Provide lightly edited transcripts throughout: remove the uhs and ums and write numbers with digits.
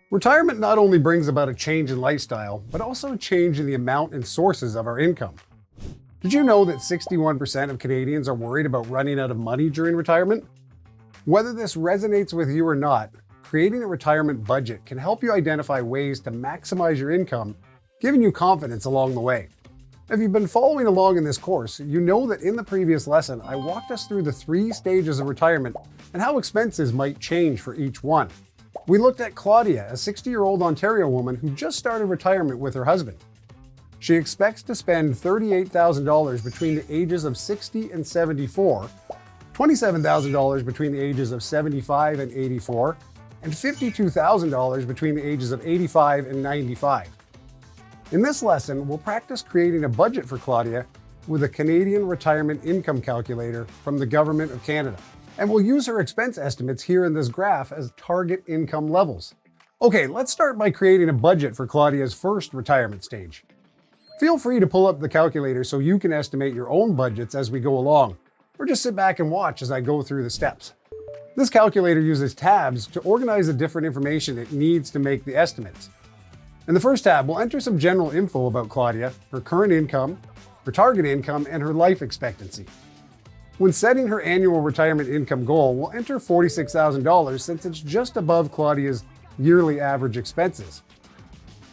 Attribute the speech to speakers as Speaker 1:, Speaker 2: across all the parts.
Speaker 1: Retirement not only brings about a change in lifestyle, but also a change in the amount and sources of our income. Did you know that 61% of Canadians are worried about running out of money during retirement? Whether this resonates with you or not, creating a retirement budget can help you identify ways to maximize your income, giving you confidence along the way. If you've been following along in this course, you know that in the previous lesson, I walked us through the 3 stages of retirement and how expenses might change for each one. We looked at Claudia, a 60-year-old Ontario woman who just started retirement with her husband. She expects to spend $38,000 between the ages of 60 and 74, $27,000 between the ages of 75 and 84, and $52,000 between the ages of 85 and 95. In this lesson, we'll practice creating a budget for Claudia with a Canadian Retirement Income Calculator from the Government of Canada. And we'll use her expense estimates here in this graph as target income levels. Okay, let's start by creating a budget for Claudia's first retirement stage. Feel free to pull up the calculator so you can estimate your own budgets as we go along, or just sit back and watch as I go through the steps. This calculator uses tabs to organize the different information it needs to make the estimates. In the first tab, we'll enter some general info about Claudia, her current income, her target income, and her life expectancy. When setting her annual retirement income goal, we'll enter $46,000 since it's just above Claudia's yearly average expenses.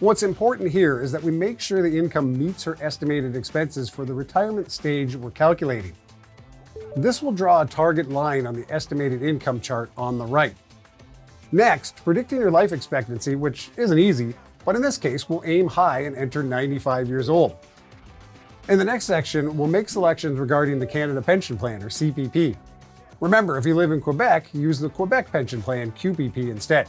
Speaker 1: What's important here is that we make sure the income meets her estimated expenses for the retirement stage we're calculating. This will draw a target line on the estimated income chart on the right. Next, predicting her life expectancy, which isn't easy, but in this case, we'll aim high and enter 95 years old. In the next section, we'll make selections regarding the Canada Pension Plan, or CPP. Remember, if you live in Quebec, use the Quebec Pension Plan, QPP, instead.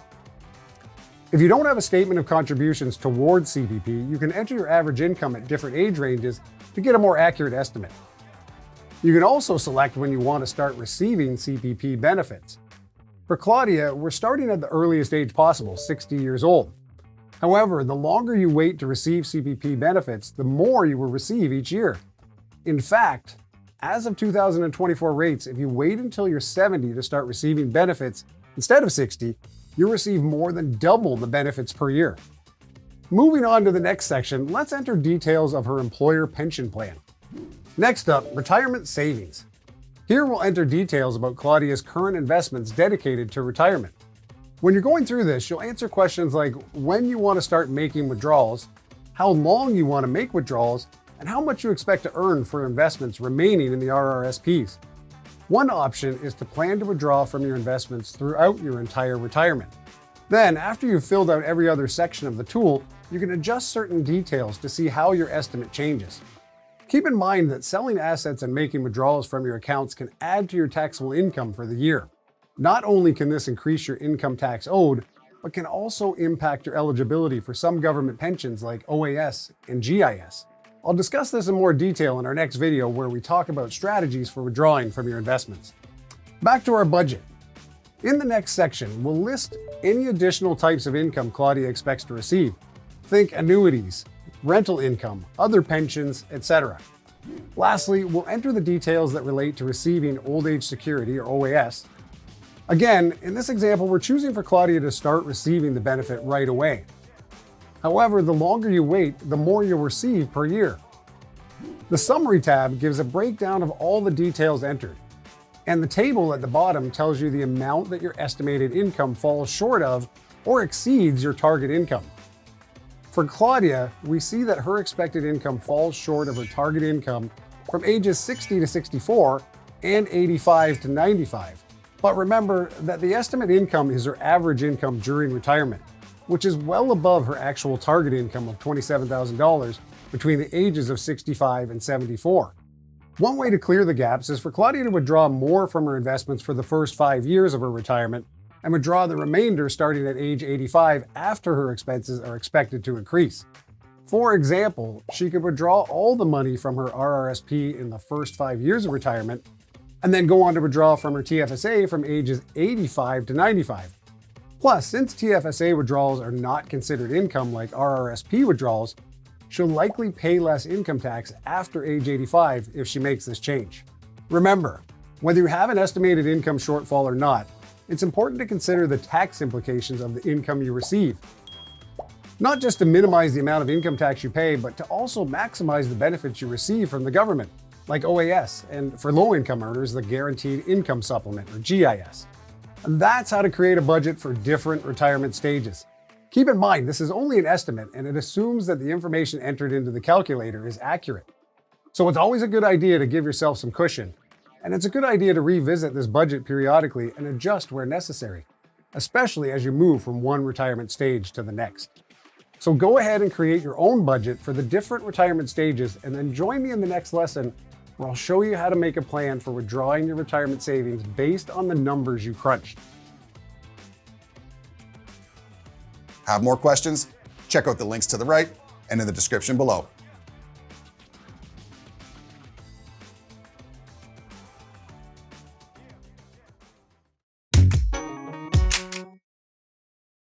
Speaker 1: If you don't have a statement of contributions towards CPP, you can enter your average income at different age ranges to get a more accurate estimate. You can also select when you want to start receiving CPP benefits. For Claudia, we're starting at the earliest age possible, 60 years old. However, the longer you wait to receive CPP benefits, the more you will receive each year. In fact, as of 2024 rates, if you wait until you're 70 to start receiving benefits instead of 60, you'll receive more than double the benefits per year. Moving on to the next section, let's enter details of her employer pension plan. Next up, retirement savings. Here we'll enter details about Claudia's current investments dedicated to retirement. When you're going through this, you'll answer questions like when you want to start making withdrawals, how long you want to make withdrawals, and how much you expect to earn for investments remaining in the RRSPs. One option is to plan to withdraw from your investments throughout your entire retirement. Then, after you've filled out every other section of the tool, you can adjust certain details to see how your estimate changes. Keep in mind that selling assets and making withdrawals from your accounts can add to your taxable income for the year. Not only can this increase your income tax owed, but can also impact your eligibility for some government pensions like OAS and GIS. I'll discuss this in more detail in our next video where we talk about strategies for withdrawing from your investments. Back to our budget. In the next section, we'll list any additional types of income Claudia expects to receive. Think annuities, rental income, other pensions, etc. Lastly, we'll enter the details that relate to receiving Old Age Security, or OAS. Again, in this example, we're choosing for Claudia to start receiving the benefit right away. However, the longer you wait, the more you'll receive per year. The Summary tab gives a breakdown of all the details entered, and the table at the bottom tells you the amount that your estimated income falls short of or exceeds your target income. For Claudia, we see that her expected income falls short of her target income from ages 60 to 64 and 85 to 95. But remember that the estimate income is her average income during retirement, which is well above her actual target income of $27,000 between the ages of 65 and 74. One way to clear the gaps is for Claudia to withdraw more from her investments for the first 5 years of her retirement and withdraw the remainder starting at age 85 after her expenses are expected to increase. For example, she could withdraw all the money from her RRSP in the first 5 years of retirement and then go on to withdraw from her TFSA from ages 85 to 95. Plus, since TFSA withdrawals are not considered income like RRSP withdrawals, she'll likely pay less income tax after age 85 if she makes this change. Remember, whether you have an estimated income shortfall or not, it's important to consider the tax implications of the income you receive. Not just to minimize the amount of income tax you pay, but to also maximize the benefits you receive from the government, like OAS, and for low-income earners, the Guaranteed Income Supplement, or GIS. And that's how to create a budget for different retirement stages. Keep in mind, this is only an estimate, and it assumes that the information entered into the calculator is accurate. So it's always a good idea to give yourself some cushion. And it's a good idea to revisit this budget periodically and adjust where necessary, especially as you move from one retirement stage to the next. So go ahead and create your own budget for the different retirement stages, and then join me in the next lesson where I'll show you how to make a plan for withdrawing your retirement savings based on the numbers you crunched.
Speaker 2: Have more questions? Check out the links to the right and in the description below.